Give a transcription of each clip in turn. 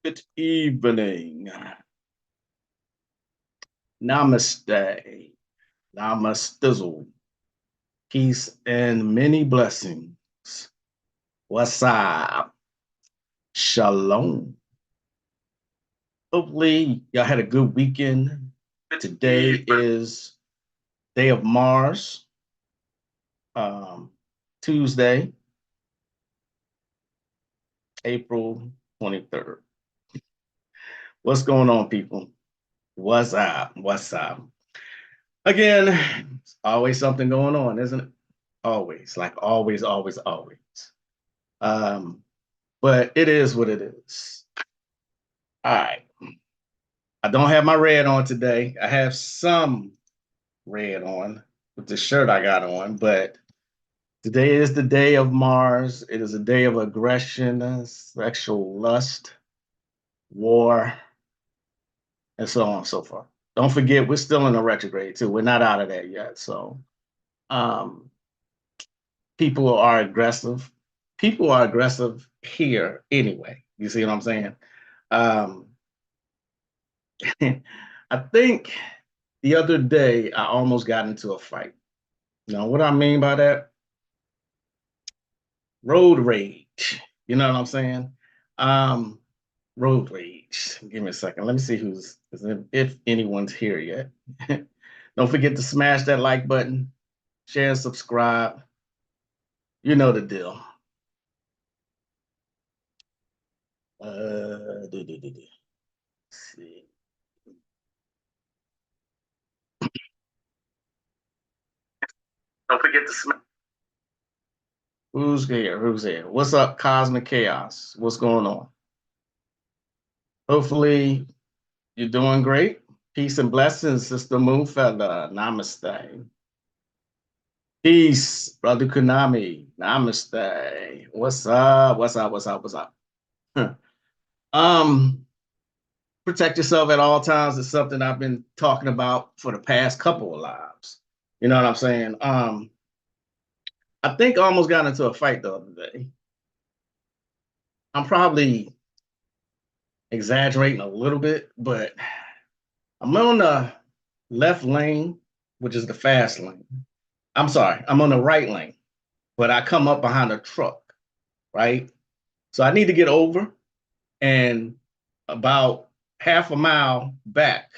Good evening. Namaste. Namastizzle. Peace and many blessings. What's up? Shalom. Hopefully, y'all had a good weekend. Today is Day of Mars, um, Tuesday, April 23rd. What's going on, people? What's up? What's up? Again, it's always something going on, isn't it? Always, like always, always, always. Um, but it is what it is. All right. I don't have my red on today. I have some red on with the shirt I got on, but today is the day of Mars. It is a day of aggression, sexual lust, war, and so on and so forth. Don't forget, we're still in a retrograde too. We're not out of that yet. So um, people are aggressive. People are aggressive here anyway. You see what I'm saying? Um, I think the other day I almost got into a fight. You know what I mean by that? Road rage. You know what I'm saying? Um, road rage. Give me a second. Let me see if anyone's here yet. Don't forget to smash that like button, share and subscribe. You know the deal. See. Don't forget to smash. Who's here? Who's here? What's up, Cosmic Chaos? What's going on? Hopefully, you're doing great. Peace and blessings, Sister Moonfella. Namaste. Peace, Brother Kunami. Namaste. What's up? What's up? What's up? What's up? um, Protect yourself at all times is something I've been talking about for the past couple of lives. You know what I'm saying? I think I almost got into a fight the other day. I'm probably exaggerating a little bit, but I'm on the left lane, which is the fast lane. I'm sorry, I'm on the right lane, but I come up behind a truck, right? So I need to get over, and about half a mile back,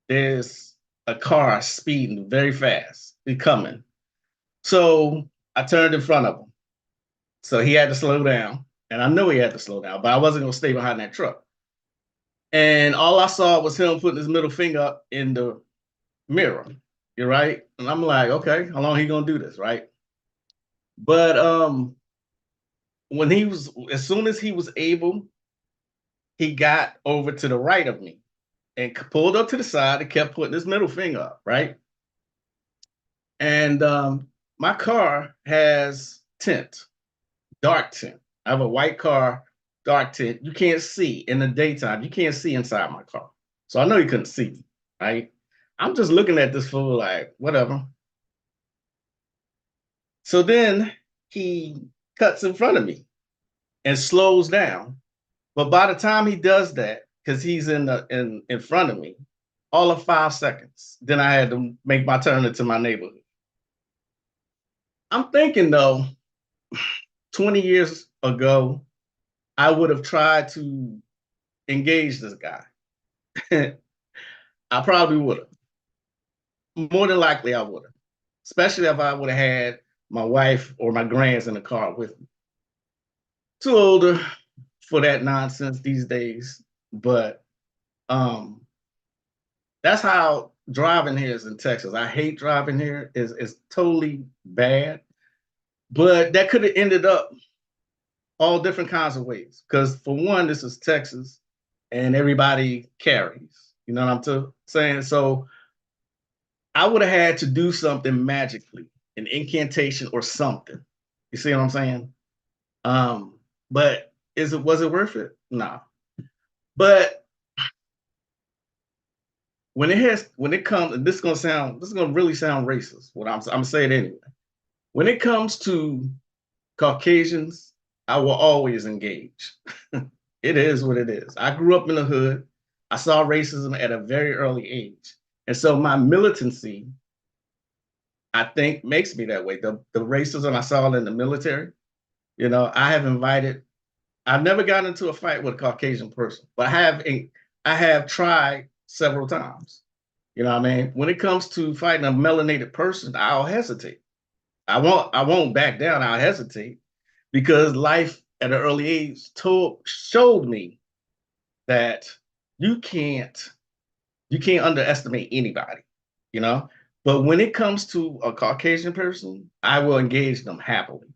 there's a car speeding very fast, coming. So I turned in front of him. So he had to slow down, and I knew he had to slow down, but I wasn't going to stay behind that truck. And all I saw was him putting his middle finger up in the mirror. You're right. And I'm like, okay, how long he gonna do this, right? But when he was, as soon as he was able, he got over to the right of me and pulled up to the side and kept putting his middle finger up, right? And my car has tint, dark tint. I have a white car, dark tint. You can't see in the daytime. You can't see inside my car. So I know you couldn't see, right? I'm just looking at this fool like, whatever. So then he cuts in front of me and slows down. But by the time he does that, because he's in front of me, all of 5 seconds, then I had to make my turn into my neighborhood. I'm thinking though, 20 years ago, I would have tried to engage this guy. I probably would have. More than likely, I would have. Especially if I would have had my wife or my grands in the car with me. Too older for that nonsense these days, but um, that's how driving here is in Texas. I hate driving here. It's totally bad, but that could have ended up all different kinds of ways. Because for one, this is Texas, and everybody carries. You know what I'm saying? So I would have had to do something magically, an incantation or something. You see what I'm saying? But was it worth it? No. Nah. But when it comes, and this is gonna really sound racist. What I'm saying anyway. When it comes to Caucasians, I will always engage. It is what it is. I grew up in the hood. I saw racism at a very early age. And so my militancy, I think, makes me that way. The racism I saw in the military, I have invited, I've never gotten into a fight with a Caucasian person, but I have tried several times. You know what I mean? When it comes to fighting a melanated person, I'll hesitate. I won't back down. I'll hesitate because life at an early age showed me that you can't you can't underestimate anybody, you know. But when it comes to a Caucasian person, I will engage them happily.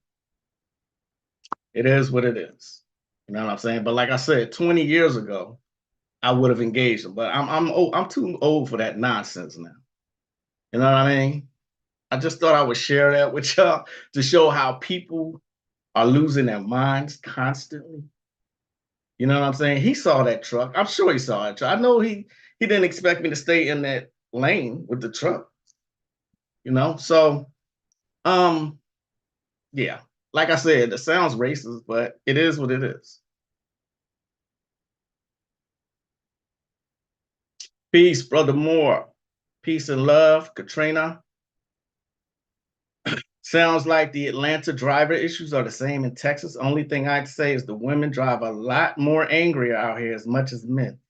It is what it is. You know what I'm saying? But like I said, 20 years ago, I would have engaged them. But I'm too old for that nonsense now. You know what I mean? I just thought I would share that with y'all to show how people are losing their minds constantly. You know what I'm saying? He saw that truck. I'm sure he saw that truck. I know he didn't expect me to stay in that lane with the truck, So um yeah. Like I said, it sounds racist, but it is what it is. Peace, brother Moore. Peace and love, Katrina. Sounds like the Atlanta driver issues are the same in Texas. Only thing I'd say is the women drive a lot more angry out here as much as men.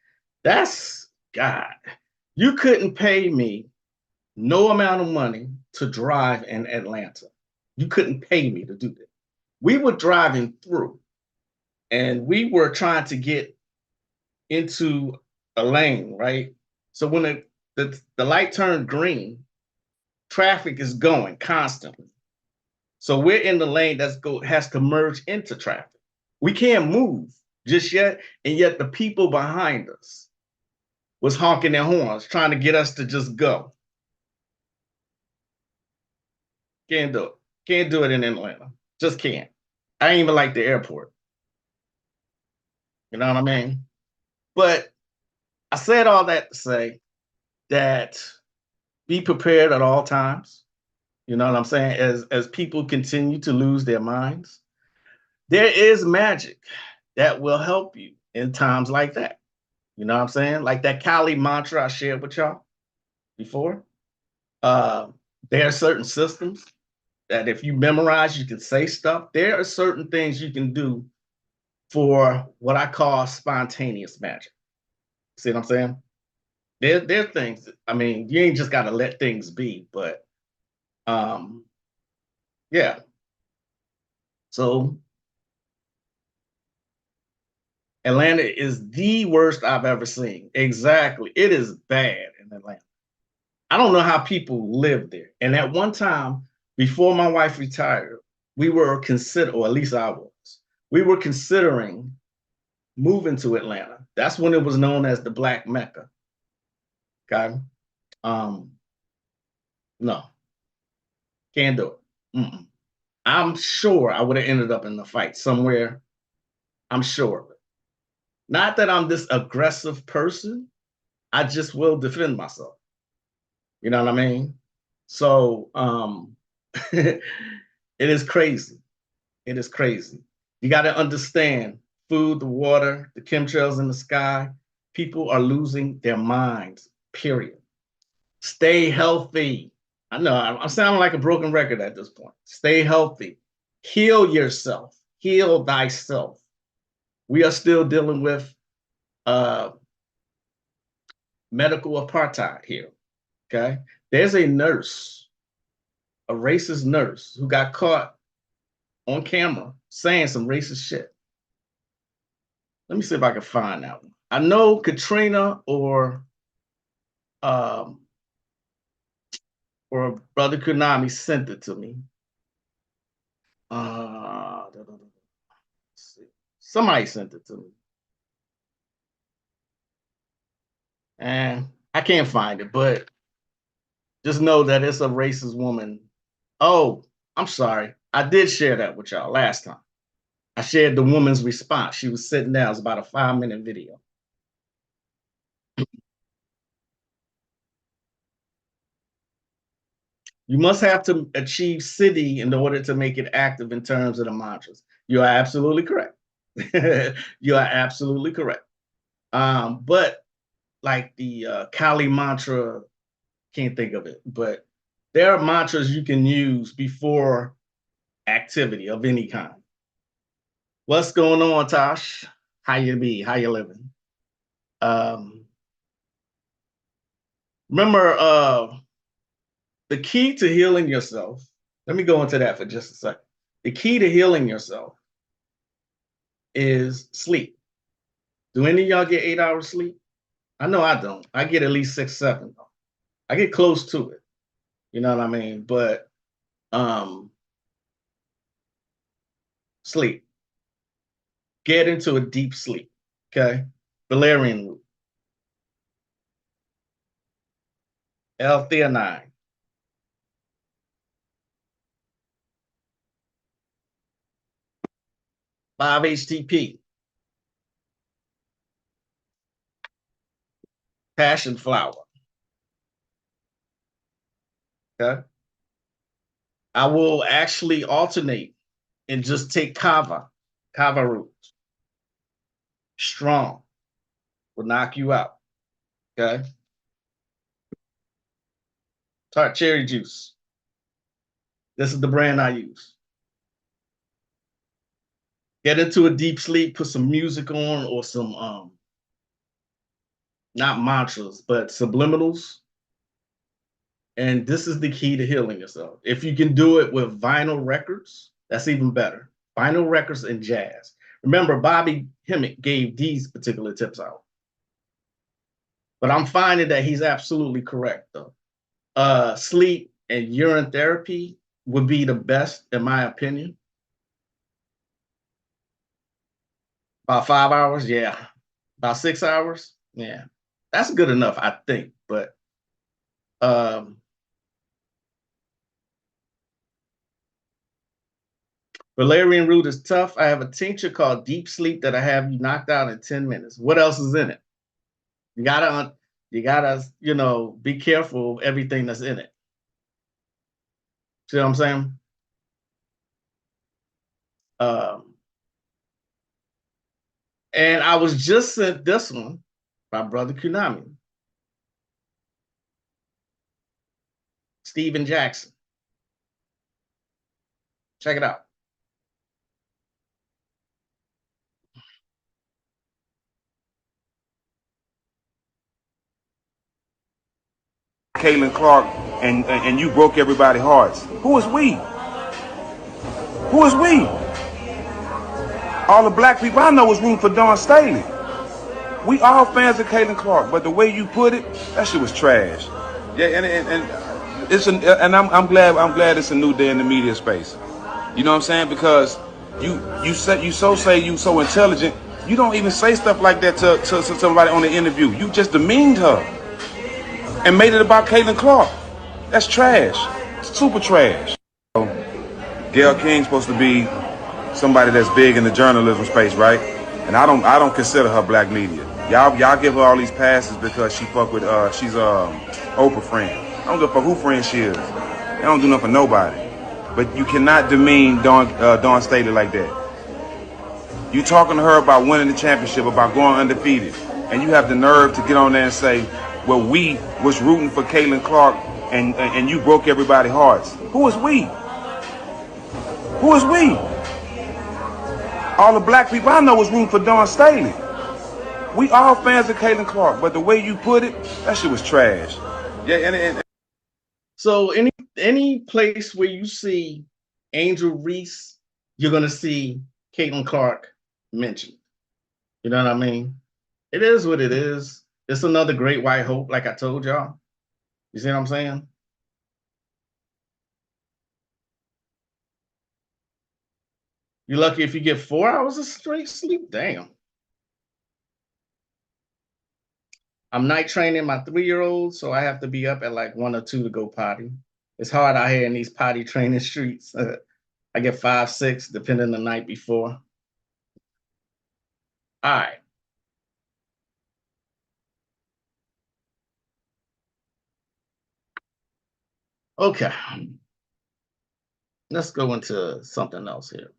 That's God. You couldn't pay me no amount of money to drive in Atlanta. You couldn't pay me to do that. We were driving through and we were trying to get into a lane, right? So when the light turned green, traffic is going constantly. So we're in the lane has to merge into traffic. We can't move just yet, and yet the people behind us was honking their horns, trying to get us to just go. Can't do it. Can't do it in Atlanta. Just can't. I ain't even like the airport. You know what I mean? But I said all that to say that be prepared at all times. You know what I'm saying? As people continue to lose their minds, there is magic that will help you in times like that. You know what I'm saying? Like that Kali mantra I shared with y'all before. Uh, there are certain systems that if you memorize, you can say stuff. There are certain things you can do for what I call spontaneous magic. See what I'm saying? There are things. I mean, you ain't just got to let things be, but um, yeah. So Atlanta is the worst I've ever seen. Exactly, it is bad in Atlanta. I don't know how people live there. And at one time, before my wife retired, we were consider, or at least I was, we were considering moving to Atlanta. That's when it was known as the Black Mecca. Okay. Um, no, can't do it. Mm-mm. I'm sure I would have ended up in the fight somewhere. I'm sure of it. Not that I'm this aggressive person. I just will defend myself. You know what I mean? So it is crazy. It is crazy. You got to understand food, the water, the chemtrails in the sky. People are losing their minds, period. Stay healthy. I know I'm sounding like a broken record at this point. Stay healthy. Heal yourself. Heal thyself. We are still dealing with uh, medical apartheid here. Okay. There's a nurse, a racist nurse, who got caught on camera saying some racist shit. Let me see if I can find that one. I know Katrina um, or Brother Kunami sent it to me. Somebody sent it to me. And I can't find it, but just know that it's a racist woman. Oh, I'm sorry. I did share that with y'all last time. I shared the woman's response. She was sitting down. It was about a 5-minute video. You must have to achieve city in order to make it active in terms of the mantras. You are absolutely correct. You are absolutely correct. But like the Kali mantra, can't think of it, but there are mantras you can use before activity of any kind. What's going on, Tosh? How you be? How you living? Um, remember, the key to healing yourself. Let me go into that for just a second. The key to healing yourself is sleep. Do any of y'all get 8 hours sleep? I know I don't. I get at least 6, 7. I get close to it. You know what I mean? But um, sleep. Get into a deep sleep. Okay. Valerian root, L-theanine, 5-HTP, passion flower. Okay. I will actually alternate and just take kava root. Strong. Will knock you out. Okay. Tart cherry juice. This is the brand I use. Get into a deep sleep, put some music on or some not mantras, but subliminals. And this is the key to healing yourself. If you can do it with vinyl records, that's even better. Vinyl records and jazz. Remember, Bobby Hemmick gave these particular tips out. But I'm finding that he's absolutely correct, though. Sleep and urine therapy would be the best, in my opinion. About 5 hours, yeah. About 6 hours, yeah. That's good enough, I think. But um, valerian root is tough. I have a tincture called Deep Sleep that I have you knocked out in 10 minutes. What else is in it? You gotta, be careful of everything that's in it. See what I'm saying? Um, and I was just sent this one by Brother Kunami, Steven Jackson. Check it out. Caitlyn Clark and you broke everybody's hearts. Who is we? Who is we? All the black people I know is rooting for Dawn Staley. We all fans of Caitlyn Clark, but the way you put it, that shit was trash. Yeah, and it's and I'm glad it's a new day in the media space. You know what I'm saying? Because you so intelligent. You don't even say stuff like that to somebody on the interview. You just demeaned her and made it about Caitlyn Clark. That's trash. Super trash. Gayle King's supposed to be somebody that's big in the journalism space, right? And I don't consider her black media. Y'all give her all these passes because she fuck with she's Oprah friend. I don't give a fuck who friend she is. They don't do nothing for nobody. But you cannot demean Dawn Staley like that. You talking to her about winning the championship, about going undefeated, and you have the nerve to get on there and say, "Well, we was rooting for Caitlyn Clark, and you broke everybody's hearts." Who is we? Who is we? All the black people I know is rooting for Dawn Staley. We all fans of Caitlyn Clark, but the way you put it, that shit was trash. Yeah, So any place where you see Angel Reese, you're gonna see Caitlin Clark mentioned. You know what I mean? It is what it is. It's another great white hope, like I told y'all. You see what I'm saying? You're lucky if you get 4 hours of straight sleep. Damn. I'm night training my 3-year-old, so I have to be up at like 1 or 2 to go potty. It's hard out here in these potty training streets. I get 5, 6, depending the night before. All right. Okay. Let's go into something else here.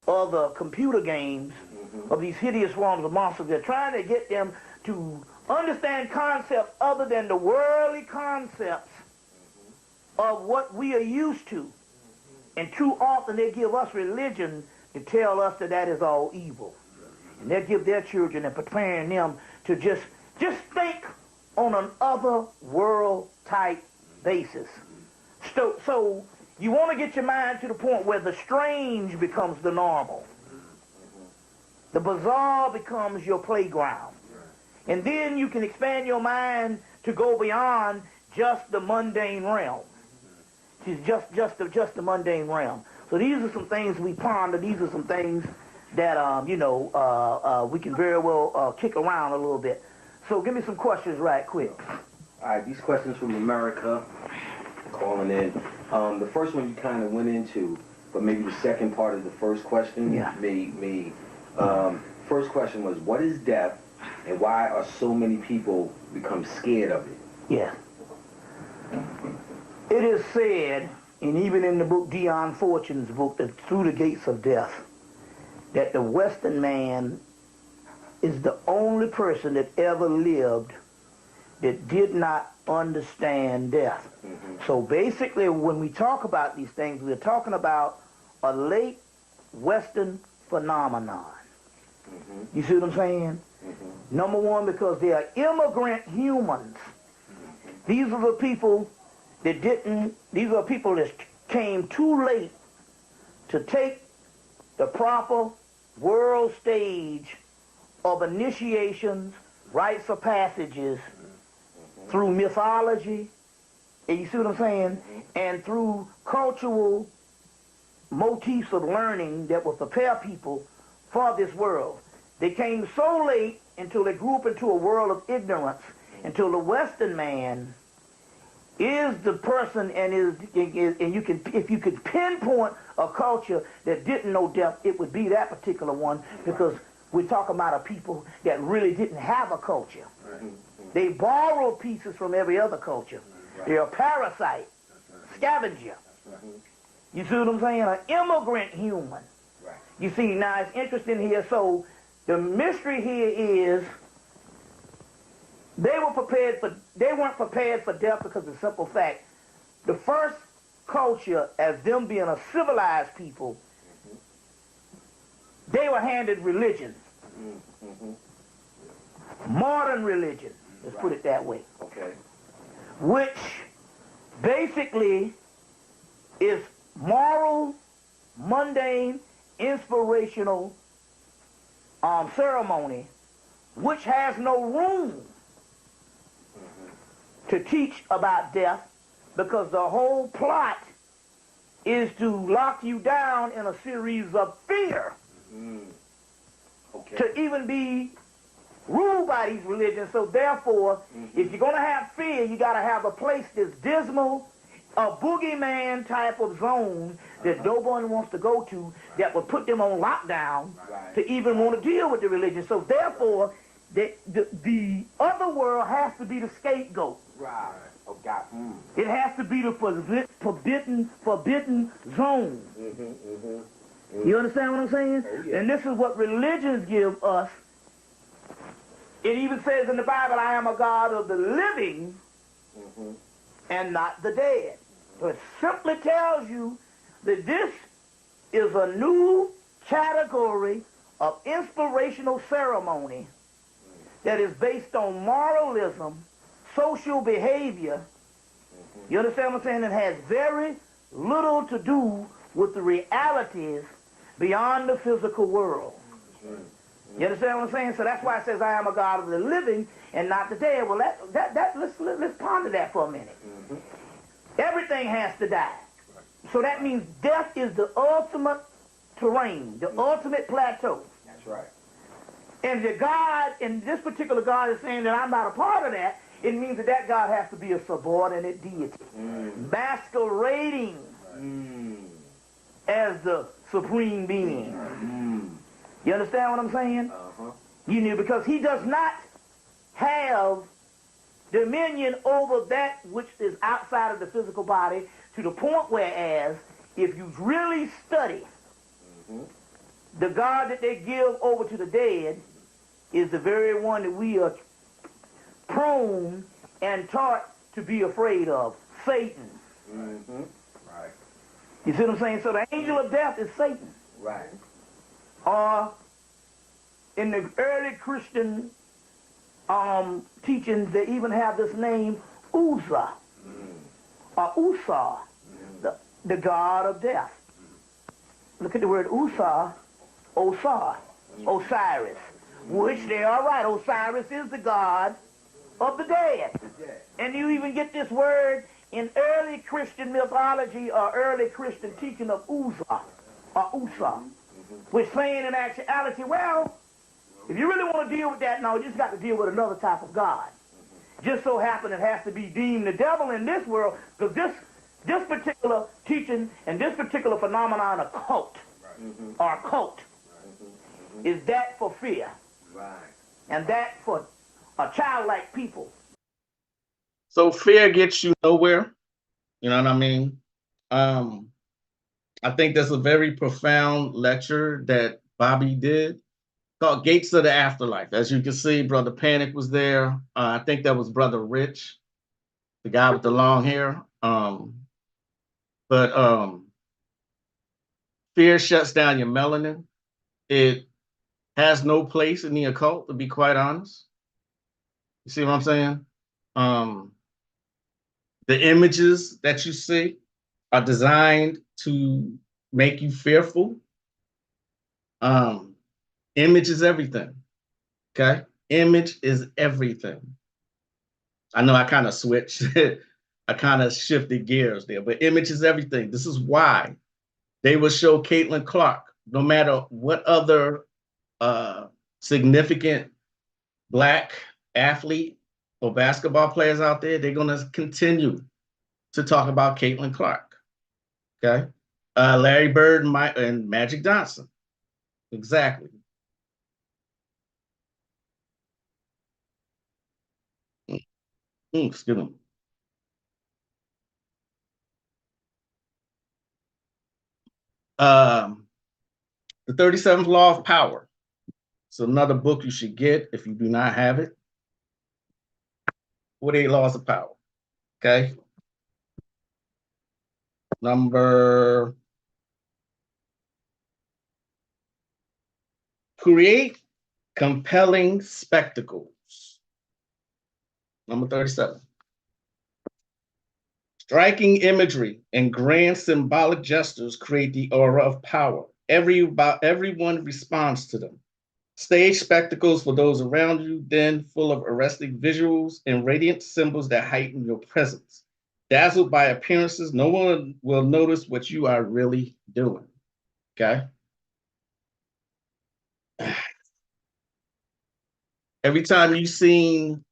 of the computer games, of these hideous forms of monsters. They're trying to get them to understand concepts other than the worldly concepts of what we are used to. And too often they give us religion to tell us that that is all evil. And they give their children and preparing them to just think on an other world type basis. So you want to get your mind to the point where the strange becomes the normal. The bizarre becomes your playground. And then you can expand your mind to go beyond just the mundane realm. It's just the mundane realm. So these are some things we ponder. These are some things that, we can very well kick around a little bit. So give me some questions right quick. All right, these questions from America calling in. The first one you kind of went into, but maybe the second part of the first question. Yeah. First question was, what is death, and why are so many people become scared of it? Yeah. It is said, and even in the book Dion Fortune's book, that Through the Gates of Death, that the Western man is the only person that ever lived that did not understand death. So basically, when we talk about these things, we're talking about a late Western phenomenon. You see what I'm saying? Number one, because they are immigrant humans. These are the people that these are people that came too late to take the proper world stage of initiations, rites of passages, through mythology, and you see what I'm saying, and through cultural motifs of learning that will prepare people for this world. They came so late until they grew up into a world of ignorance, until the Western man is the person, and you can, if you could pinpoint a culture that didn't know death, it would be that particular one, because we're talking about a people that really didn't have a culture. They borrowed pieces from every other culture. They're a parasite, scavenger. You see what I'm saying? An immigrant human. You see, now it's interesting here. So the mystery here is they weren't prepared for death because of the simple fact, the first culture, as them being a civilized people, they were handed religion. Modern religion, let's put it that way. Okay. Which basically is moral, mundane, inspirational ceremony, which has no room to teach about death, because the whole plot is to lock you down in a series of fear. Okay. To even be ruled by these religions. So therefore, if you're going to have fear, you got to have a place that's dismal, a boogeyman type of zone that no one wants to go to, that will put them on lockdown to even want to deal with the religion. So therefore, the other world has to be the scapegoat. Right. Oh, God. It has to be the forbidden zone. You understand what I'm saying? Oh, yeah. And this is what religions give us. It even says in the Bible, I am a God of the living and not the dead. So it simply tells you that this is a new category of inspirational ceremony that is based on moralism, social behavior. You understand what I'm saying? It has very little to do with the realities beyond the physical world. You understand what I'm saying? So that's why it says, I am a God of the living and not the dead. Well, let's ponder that for a minute. Everything has to die. So that means death is the ultimate terrain, the ultimate plateau. That's right. And the God, and this particular God is saying that I'm not a part of that, it means that that God has to be a subordinate deity, masquerading as the supreme being. You understand what I'm saying? You know, because he does not have dominion over that which is outside of the physical body, to the point whereas if you really study The God that they give over to the dead is the very one that we are prone and taught to be afraid of, Satan. Mm-hmm. Right. You see what I'm saying? So the angel of death is Satan. Right. Or in the early Christian teachings, they even have this name, Uzzah, or Ussar, the god of death. Look at the word Ussar, Osiris, which they are right. Osiris is the god of the dead. And you even get this word in early Christian mythology or early Christian teaching of Uzzah or Ussar, which saying in actuality, well, if you really want to deal with that, no, you just got to deal with another type of God. Just so happen it has to be deemed the devil in this world, because this particular teaching and this particular phenomenon of cult or cult is that for fear. Right. And that for a childlike people. So fear gets you nowhere. You know what I mean? I think that's a very profound lecture that Bobby did called Gates of the Afterlife. As you can see, Brother Panic was there. I think that was Brother Rich, the guy with the long hair. But fear shuts down your melanin. It has no place in the occult, to be quite honest. You see what I'm saying? The images that you see are designed to make you fearful. Image is everything. Okay? Image is everything. I know I kind of switched. I kind of shifted gears there, but image is everything. This is why they will show Caitlyn Clark, no matter what other significant Black athlete or basketball players out there, they're going to continue to talk about Caitlyn Clark. Okay? Larry Bird and Magic Johnson. Exactly. Excuse me. The 37th Law of Power. It's another book you should get if you do not have it. 48 Laws of Power. Okay. Create compelling spectacles. Number 37. Striking imagery and grand symbolic gestures create the aura of power. Everyone responds to them. Stage spectacles for those around you, then full of arresting visuals and radiant symbols that heighten your presence. Dazzled by appearances, no one will notice what you are really doing. Okay? Every time you've seen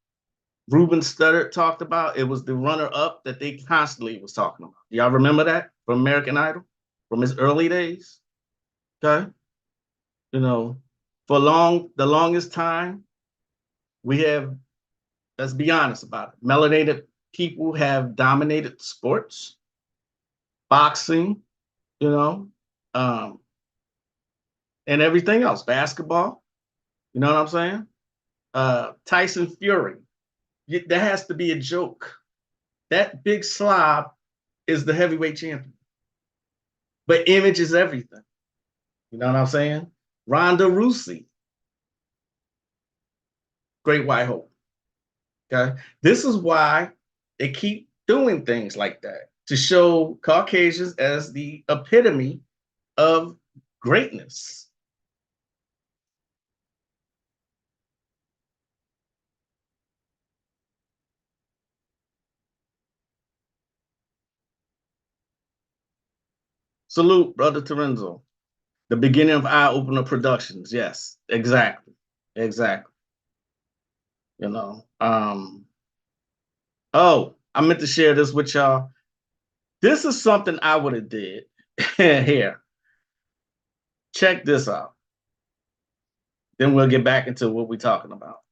Ruben Studdard talked about, it was the runner-up that they constantly was talking about. Y'all remember that from American Idol, from his early days? Okay? You know, for the longest time, we have, let's be honest about it, melanated people have dominated sports, boxing, you know, and everything else, basketball, you know what I'm saying? Tyson Fury, that has to be a joke. That big slob is the heavyweight champion. But image is everything. You know what I'm saying? Ronda Rousey, Great White Hope. Okay? This is why they keep doing things like that, to show Caucasians as the epitome of greatness. Salute, Brother Terenzo. The beginning of Eye Opener Productions. Yes, exactly. Exactly. You know. Oh, I meant to share this with y'all. This is something I would have did. Here. Check this out. Then we'll get back into what we're talking about.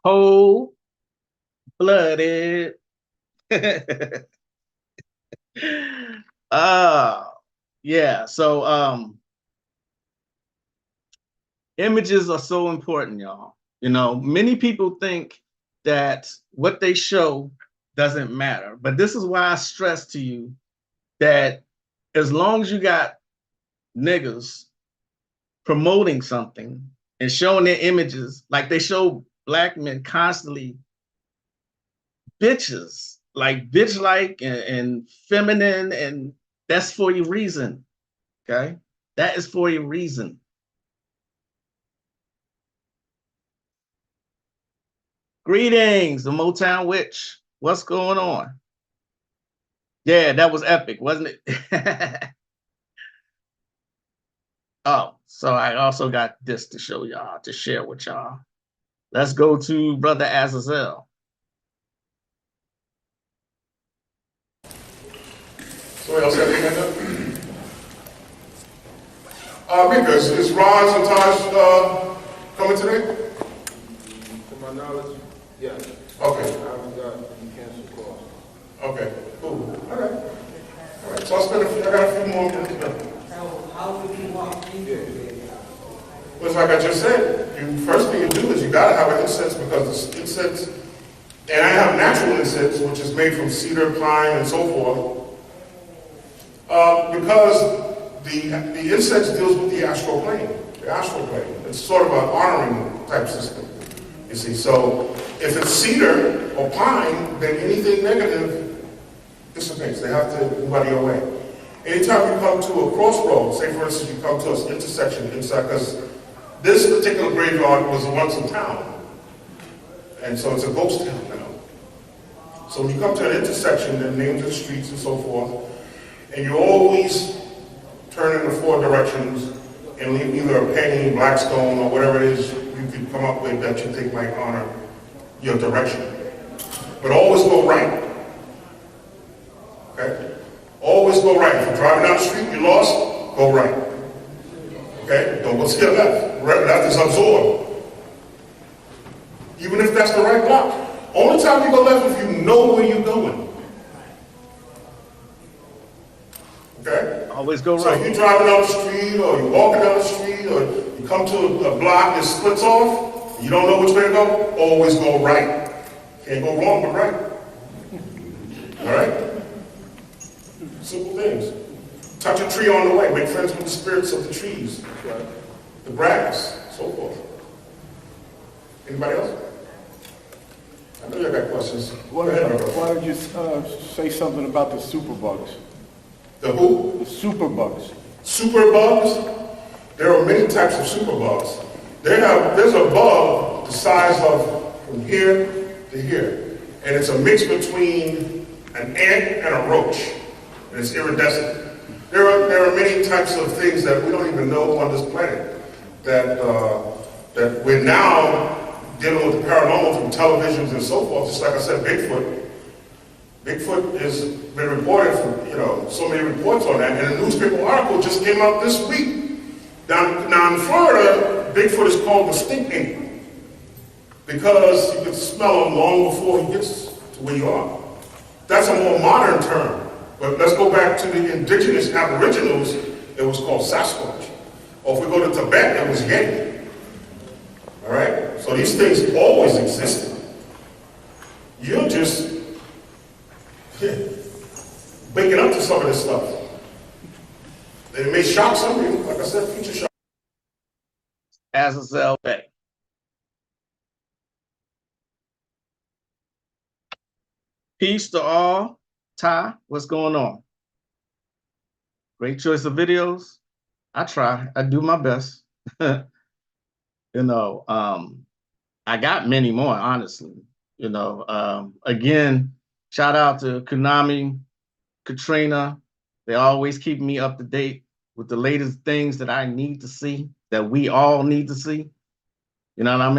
Cold-blooded. Yeah. So images are so important, y'all. You know, many people think that what they show doesn't matter, but this is why I stress to you that as long as you got niggas promoting something and showing their images, like they show black men constantly bitches, like bitch-like and feminine, and that's for a reason, okay? That is for a reason. Greetings, the Motown Witch. What's going on? Yeah, that was epic, wasn't it? Oh, so I also got this to show y'all, to share with y'all. Let's go to Brother Azazel. Somebody else have their hand up? Mika, is Roz and Taj coming today? To my knowledge, yes. Okay. I haven't got any canceled calls. Okay, cool. All right. All right, so I got a few more minutes to How would you walk into it? Well, like I just said, the first thing you do is you gotta have an incense, because the incense, and I have natural incense, which is made from cedar, pine, and so forth. Because the incense deals with the astral plane. The astral plane. It's sort of an honoring type system. You see, so if it's cedar or pine, then anything negative dissipates. They have to move out of your way. Anytime you come to a crossroad, say for instance you come to an intersection inside, because this particular graveyard was once a town, and so it's a ghost town now. So when you come to an intersection, the names of the streets and so forth, and you always turn in the four directions and leave either a penny, black stone, or whatever it is you could come up with that you think might honor your direction. But always go right. Okay? Always go right. If you're driving down the street, you're lost, go right. Okay? Don't go to your left. Left is absorbed. Even if that's the right block. Only time you go left if you know where you're going. Okay? Always go So right. if you're driving down the street, or you're walking down the street, or you come to a block that splits off, you don't know which way to go, always go right. Can't go wrong but right. All right? Simple things. Touch a tree on the way. Make friends with the spirits of the trees, the grass, so forth. Anybody else? I know you got questions. Go ahead, my brother. Why don't you say something about the superbugs? The who? The superbugs. Superbugs? There are many types of superbugs. There's a bug the size of from here to here. And it's a mix between an ant and a roach. And it's iridescent. There are many types of things that we don't even know on this planet that we're now dealing with the paranormal through televisions and so forth. Just like I said, Bigfoot. Bigfoot has been reported for, so many reports on that. And a newspaper article just came out this week. Now in Florida, Bigfoot is called the stink ape because you can smell him long before he gets to where you are. That's a more modern term. But let's go back to the indigenous aboriginals, it was called Sasquatch. Or if we go to Tibet, it was Yeti. All right? So these things always existed. You're just waking up to some of this stuff. And it may shock some people, like I said, future shock. Azazel Bay. Peace to all. Ty, what's going on? Great choice of videos. I try. I do my best. I got many more, honestly. Again, shout out to Konami, Katrina. They always keep me up to date with the latest things that I need to see, that we all need to see. You know what I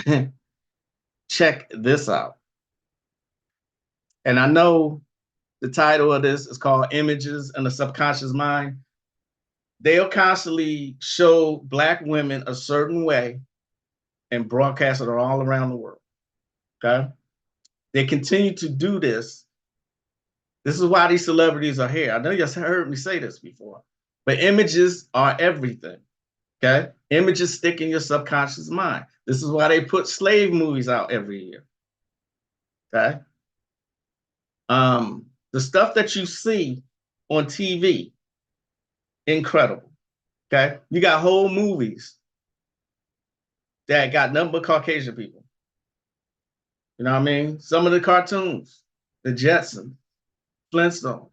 mean? Check this out. And I know the title of this is called Images in the Subconscious Mind. They'll constantly show Black women a certain way and broadcast it all around the world. Okay. They continue to do this. This is why these celebrities are here. I know you heard me say this before, but images are everything. Okay. Images stick in your subconscious mind. This is why they put slave movies out every year. Okay. The stuff that you see on TV, incredible. Okay. You got whole movies that got nothing but Caucasian people. You know what I mean? Some of the cartoons, the Jetsons, Flintstones,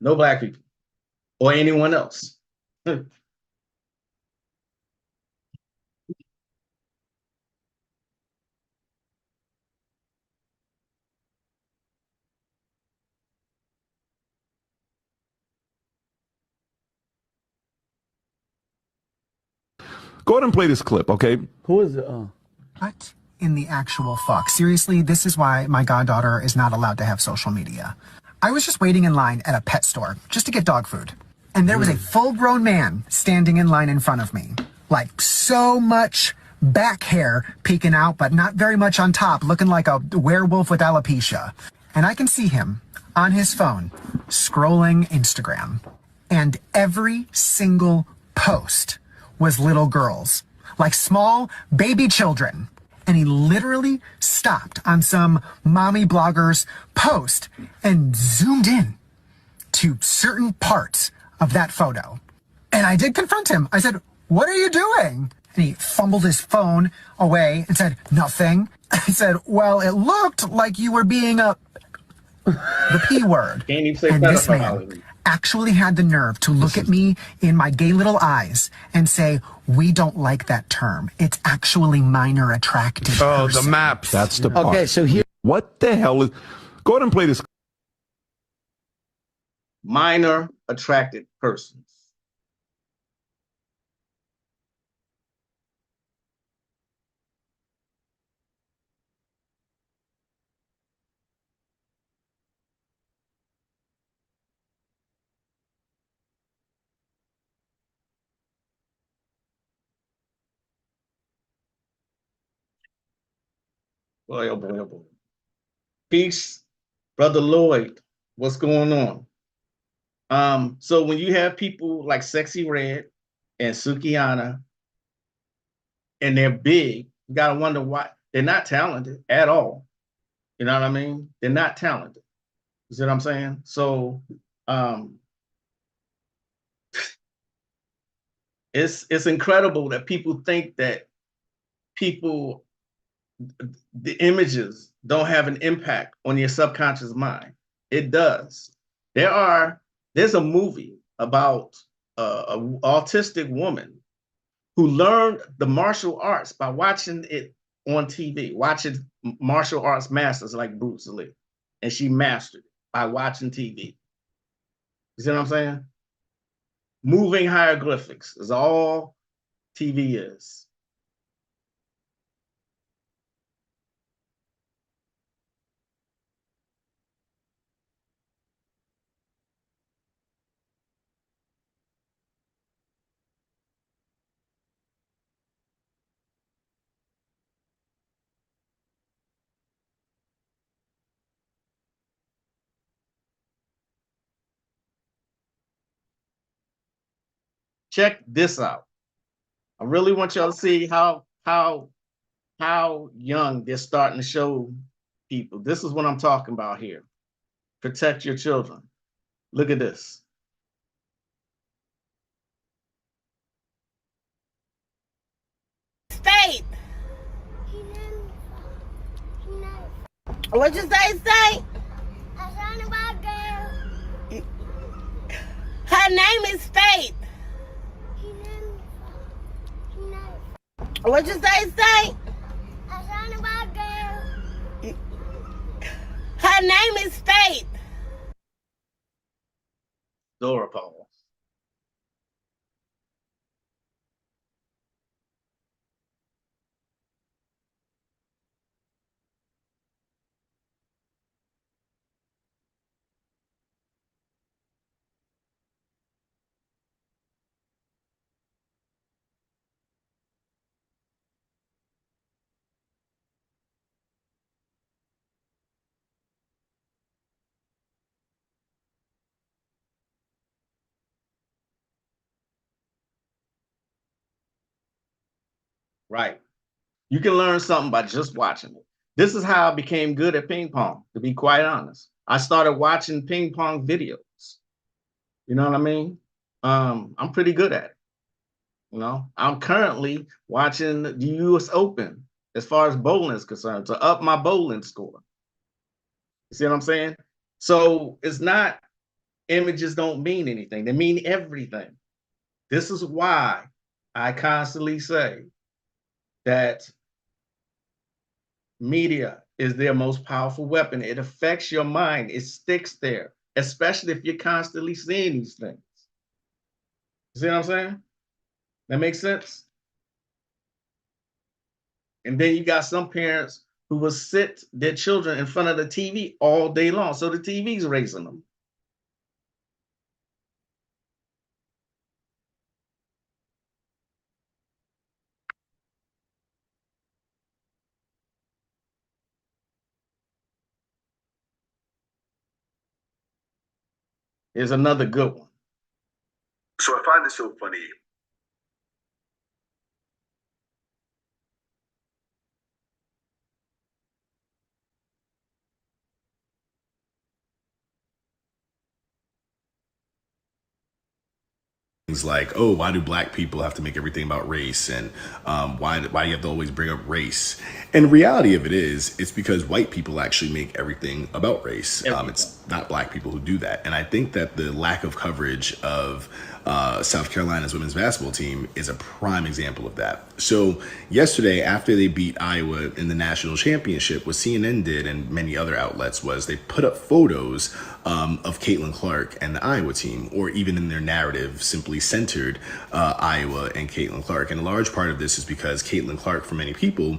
no black people or anyone else. Go ahead and play this clip, okay? Who is it? What in the actual fuck? Seriously, this is why my goddaughter is not allowed to have social media. I was just waiting in line at a pet store just to get dog food. And there was a full-grown man standing in line in front of me. Like, so much back hair peeking out, but not very much on top, looking like a werewolf with alopecia. And I can see him on his phone, scrolling Instagram. And every single post was little girls, like small baby children. And he literally stopped on some mommy blogger's post and zoomed in to certain parts of that photo. And I did confront him. I said, "What are you doing?" And he fumbled his phone away and said, "Nothing." I said, "Well, it looked like you were being the P word." And this man actually had the nerve to look at me in my gay little eyes and say, "We don't like that term. It's actually minor attracted Oh, person." the maps. That's the part. Okay, so here. What the hell is... Go ahead and play this. Minor attracted persons. Boy, oh boy, oh boy. Peace, Brother Lloyd. What's going on? So when you have people like Sexy Red and Sukiana, and they're big, you gotta wonder why they're not talented at all. You know what I mean? They're not talented. You see what I'm saying? So it's incredible that people think that people the images don't have an impact on your subconscious mind. It does. There's a movie about an autistic woman who learned the martial arts by watching it on TV, watching martial arts masters like Bruce Lee, and she mastered it by watching TV. You see what I'm saying? Moving hieroglyphics is all TV is. Check this out. I really want y'all to see how young they're starting to show people. This is what I'm talking about here. Protect your children. Look at this. State. What you say, State? Her name is Faith. What you say, State? Her name is Faith. Dora Paul. Right. You can learn something by just watching it. This is how I became good at ping pong, to be quite honest. I started watching ping pong videos. You know what I mean? I'm pretty good at it. You know, I'm currently watching the US Open as far as bowling is concerned to up my bowling score. You see what I'm saying? So it's not images don't mean anything, they mean everything. This is why I constantly say that media is their most powerful weapon. It affects your mind, it sticks there, especially if you're constantly seeing these things. You see what I'm saying? That makes sense? And then you got some parents who will sit their children in front of the TV all day long. So the TV's raising them. Here's another good one. So I find this so funny. Things like, oh, why do black people have to make everything about race, and why do you have to always bring up race? And the reality of it is, it's because white people actually make everything about race. It's not black people who do that. And I think that the lack of coverage of South Carolina's women's basketball team is a prime example of that. So yesterday, after they beat Iowa in the national championship, what CNN did and many other outlets was they put up photos of Caitlyn Clark and the Iowa team, or even in their narrative, simply centered Iowa and Caitlyn Clark. And a large part of this is because Caitlyn Clark, for many people,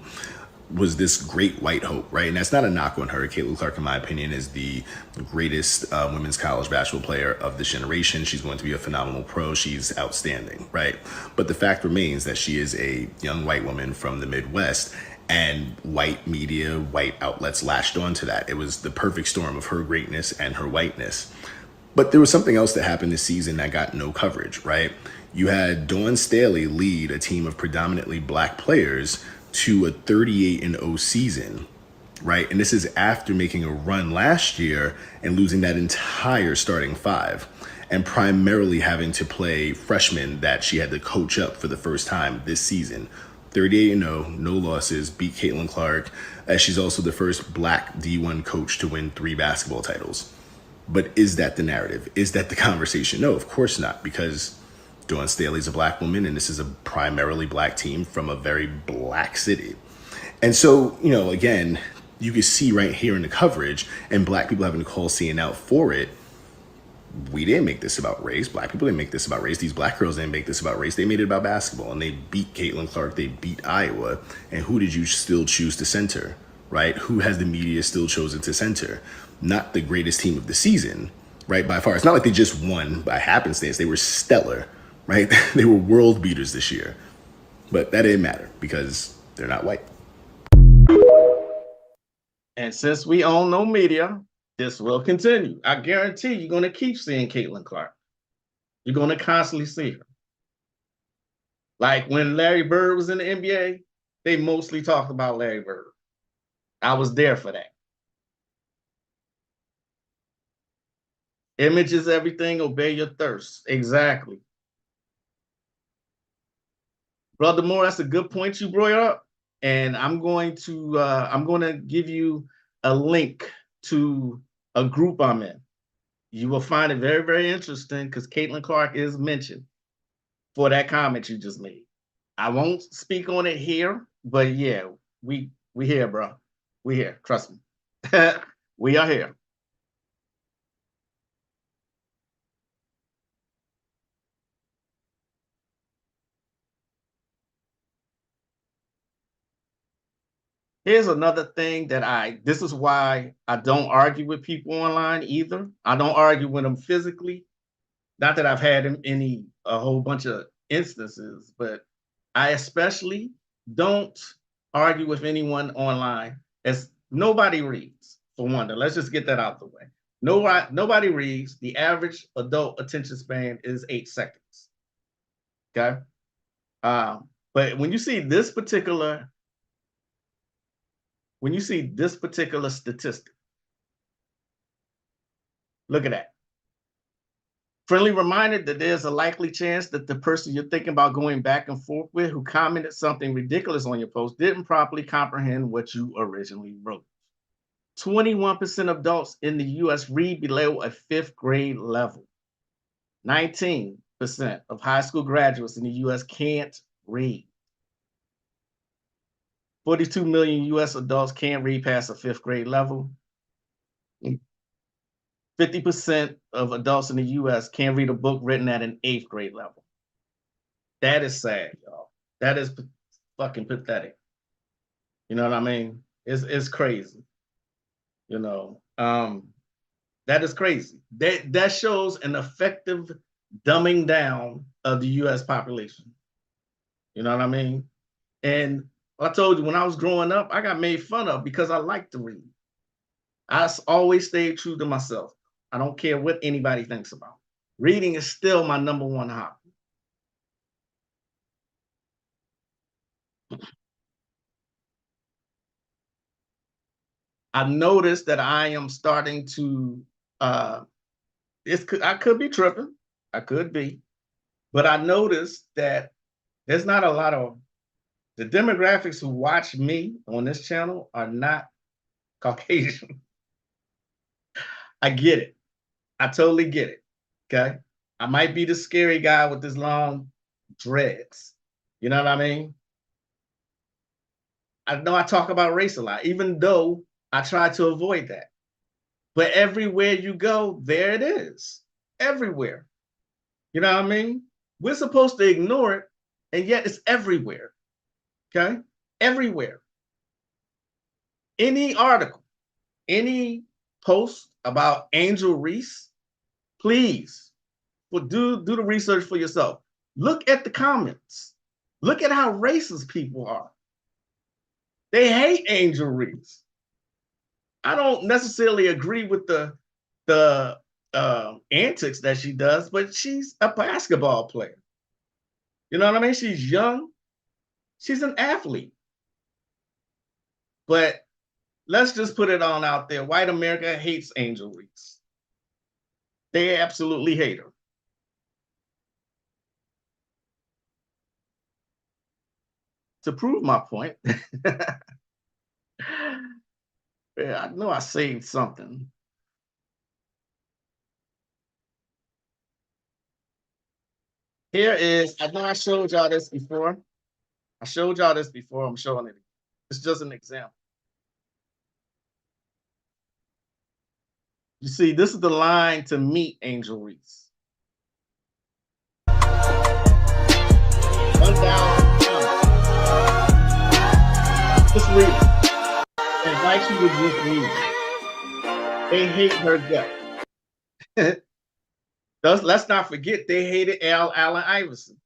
was this great white hope, right? And that's not a knock on her. Caitlyn Clark, in my opinion, is the greatest women's college basketball player of this generation. She's going to be a phenomenal pro. She's outstanding, right? But the fact remains that she is a young white woman from the Midwest, and white media, white outlets latched onto that. It was the perfect storm of her greatness and her whiteness. But there was something else that happened this season that got no coverage, right? You had Dawn Staley lead a team of predominantly black players to a 38-0 season, right? And this is after making a run last year and losing that entire starting five, and primarily having to play freshmen that she had to coach up for the first time this season. 38-0, no losses, beat Caitlyn Clark, as she's also the first black D1 coach to win 3 basketball titles. But is that the narrative? Is that the conversation? No, of course not, because Dawn Staley's a black woman, and this is a primarily black team from a very black city. And so, you know, again, you can see right here in the coverage, and black people having to call CNN out for it. We didn't make this about race. Black people didn't make this about race. These black girls didn't make this about race. They made it about basketball, and they beat Caitlyn Clark. They beat Iowa. And who did you still choose to center, right? Who has the media still chosen to center? Not the greatest team of the season, right? By far. It's not like they just won by happenstance. They were stellar, right? They were world beaters this year. But that didn't matter because they're not white. And since we own no media, this will continue. I guarantee you're going to keep seeing Caitlyn Clark. You're going to constantly see her. Like when Larry Bird was in the NBA, they mostly talked about Larry Bird. I was there for that. Image is everything. Obey your thirst. Exactly. Brother Moore, that's a good point you brought up. And I'm going to give you a link to a group I'm in. You will find it very, very interesting because Caitlyn Clark is mentioned for that comment you just made. I won't speak on it here, but yeah, we here, bro. We here. Trust me. We are here. Here's another thing that this is why I don't argue with people online either. I don't argue with them physically. Not that I've had a whole bunch of instances, but I especially don't argue with anyone online, as nobody reads, for one. Let's just get that out the way. Nobody reads. The average adult attention span is 8 seconds. Okay. But But when you see this particular statistic, look at that. Friendly reminder that there's a likely chance that the person you're thinking about going back and forth with who commented something ridiculous on your post didn't properly comprehend what you originally wrote. 21% of adults in the US read below a 5th grade level. 19% of high school graduates in the US can't read. 42 million US adults can't read past a 5th grade level. 50% of adults in the US can't read a book written at an 8th grade level. That is sad, y'all. That is fucking pathetic. You know what I mean? It's crazy. You know, that is crazy. That shows an effective dumbing down of the US population. You know what I mean? And I told you, when I was growing up, I got made fun of because I like to read. I always stayed true to myself. I don't care what anybody thinks about. Reading is still my #1 hobby. I noticed that I am starting to, I could be tripping. I could be. But I noticed that there's not a lot of, the demographics who watch me on this channel are not Caucasian. I get it. I totally get it. Okay. I might be the scary guy with this long dreads. You know what I mean? I know I talk about race a lot, even though I try to avoid that. But everywhere you go, there it is. Everywhere. You know what I mean? We're supposed to ignore it, and yet it's everywhere. Okay? Everywhere. Any article, any post about Angel Reese, please do the research for yourself. Look at the comments. Look at how racist people are. They hate Angel Reese. I don't necessarily agree with the antics that she does, but she's a basketball player. You know what I mean? She's young. She's an athlete. But let's just put it on out there. White America hates Angel Reese. They absolutely hate her. To prove my point, yeah, I know I saved something. Here is, I know I showed y'all this before. I'm showing it. It's just an example. You see, this is the line to meet Angel Reese. 1,000. Just read it. Invite you to just read it. They hate her guts. Let's not forget, they hated Allen Iverson.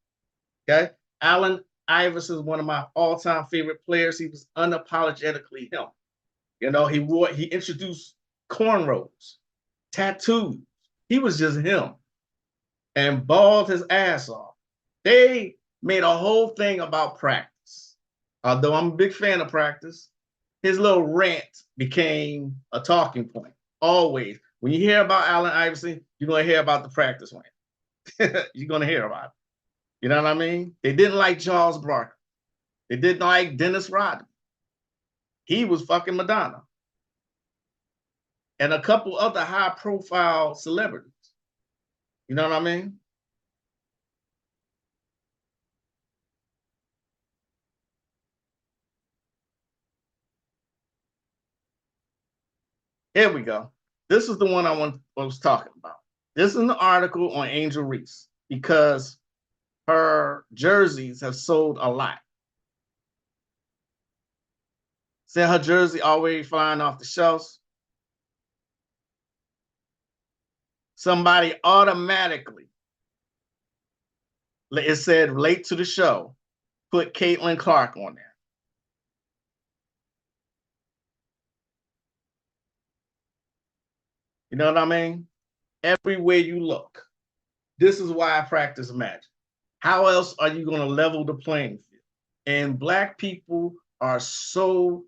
Okay? Allen Iverson is one of my all-time favorite players. He was unapologetically him. You know, he introduced cornrows, tattoos. He was just him, and balled his ass off. They made a whole thing about practice. Although I'm a big fan of practice, his little rant became a talking point. Always. When you hear about Allen Iverson, you're going to hear about the practice rant. You're going to hear about it. You know what I mean? They didn't like Charles Barkley. They didn't like Dennis Rodman. He was fucking Madonna. And a couple other high-profile celebrities. You know what I mean? Here we go. This is the one I was talking about. This is an article on Angel Reese because her jerseys have sold a lot. See her jersey already flying off the shelves? Somebody automatically, it said late to the show, put Caitlyn Clark on there. You know what I mean? Everywhere you look. This is why I practice magic. How else are you going to level the playing field? And Black people are so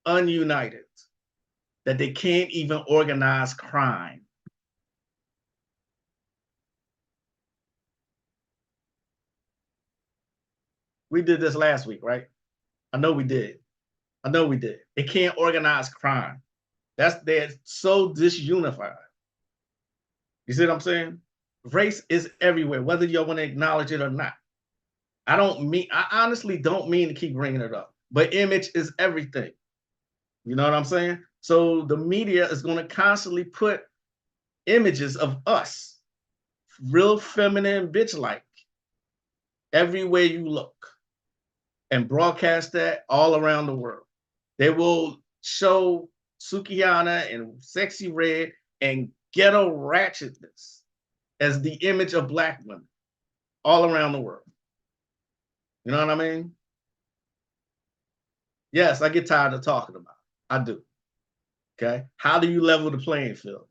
ununited that they can't even organize crime. We did this last week, right? I know we did. I know we did. They can't organize crime. They're so disunified. You see what I'm saying? Race is everywhere, whether you want to acknowledge it or not. I honestly don't mean to keep bringing it up, but image is everything. You know what I'm saying? So the media is going to constantly put images of us, real feminine bitch-like, everywhere you look, and broadcast that all around the world. They will show Sukihana and Sexy Red and ghetto ratchetness as the image of Black women all around the world. You know what I mean? Yes, I get tired of talking about it. I do. Okay. How do you level the playing field?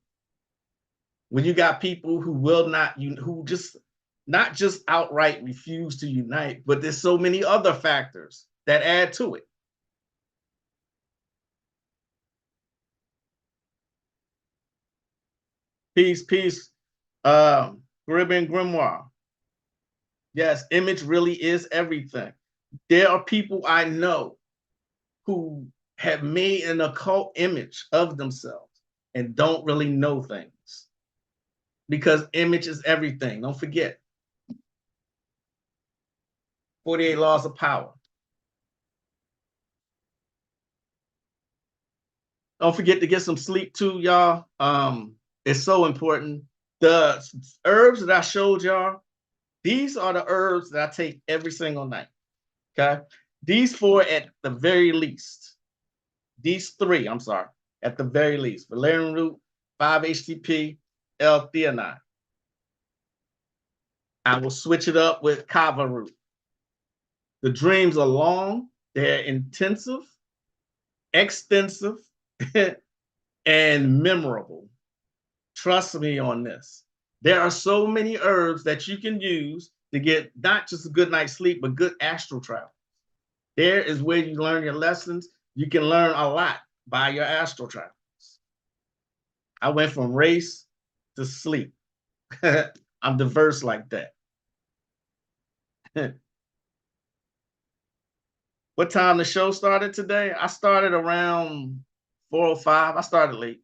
When you got people who will not, who just not just outright refuse to unite, but there's so many other factors that add to it. Peace, peace. Caribbean Grimoire. Yes, image really is everything. There are people I know who have made an occult image of themselves and don't really know things because image is everything. Don't forget. 48 laws of power. Don't forget to get some sleep too, y'all. It's so important. The herbs that I showed y'all, these are the herbs that I take every single night. Okay. These four at the very least. These three, I'm sorry, at the very least. Valerian root, 5-HTP, L-theanine. I will switch it up with kava root. The dreams are long, they're intensive, extensive, and memorable. Trust me on this. There are so many herbs that you can use to get not just a good night's sleep, but good astral travel. There is where you learn your lessons. You can learn a lot by your astral travels. I went from race to sleep. I'm diverse like that. What time the show started today? I started around 4:05. I started late.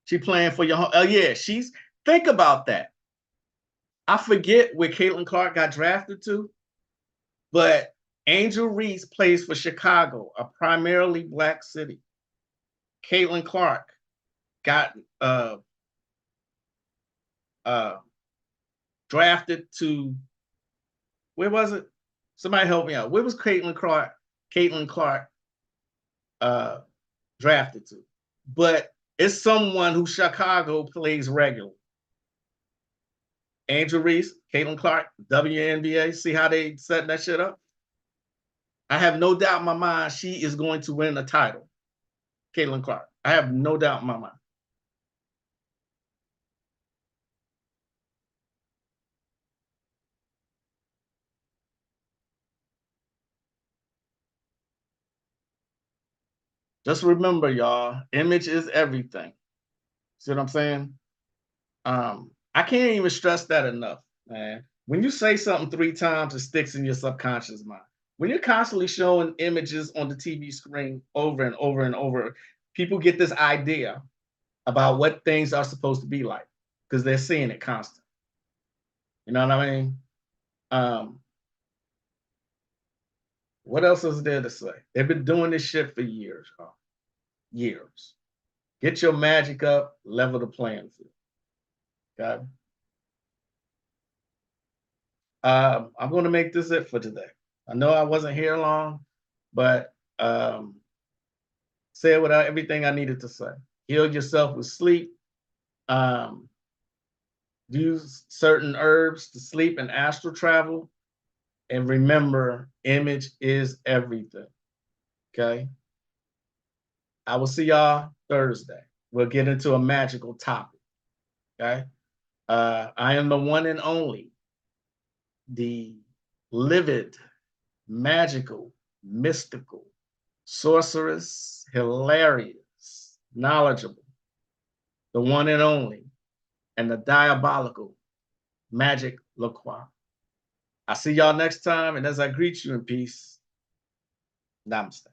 She playing for your home. Oh, yeah, think about that. I forget where Caitlyn Clark got drafted to, but Angel Reese plays for Chicago, a primarily Black city. Caitlyn Clark got drafted to, where was it? Somebody help me out. Where was Caitlyn Clark drafted to? But it's someone who Chicago plays regularly. Angel Reese, Caitlyn Clark, WNBA. See how they setting that shit up? I have no doubt in my mind she is going to win a title. Caitlyn Clark. I have no doubt in my mind. Just remember, y'all, image is everything. See what I'm saying? I can't even stress that enough, man. When you say something 3 times, it sticks in your subconscious mind. When you're constantly showing images on the TV screen over and over and over, people get this idea about what things are supposed to be like because they're seeing it constantly. You know what I mean? What else is there to say? They've been doing this shit for years, y'all. Years. Get your magic up, level the playing field. Okay. I'm going to make this it for today. I know I wasn't here long, but say it without everything I needed to say. Heal yourself with sleep. Use certain herbs to sleep and astral travel. And remember, image is everything. Okay. I will see y'all Thursday. We'll get into a magical topic. Okay. I am the one and only, the livid magical, mystical, sorceress, hilarious, knowledgeable, the one and only, and the diabolical Magick LaCroix. I see y'all next time, and as I greet you in peace, namaste.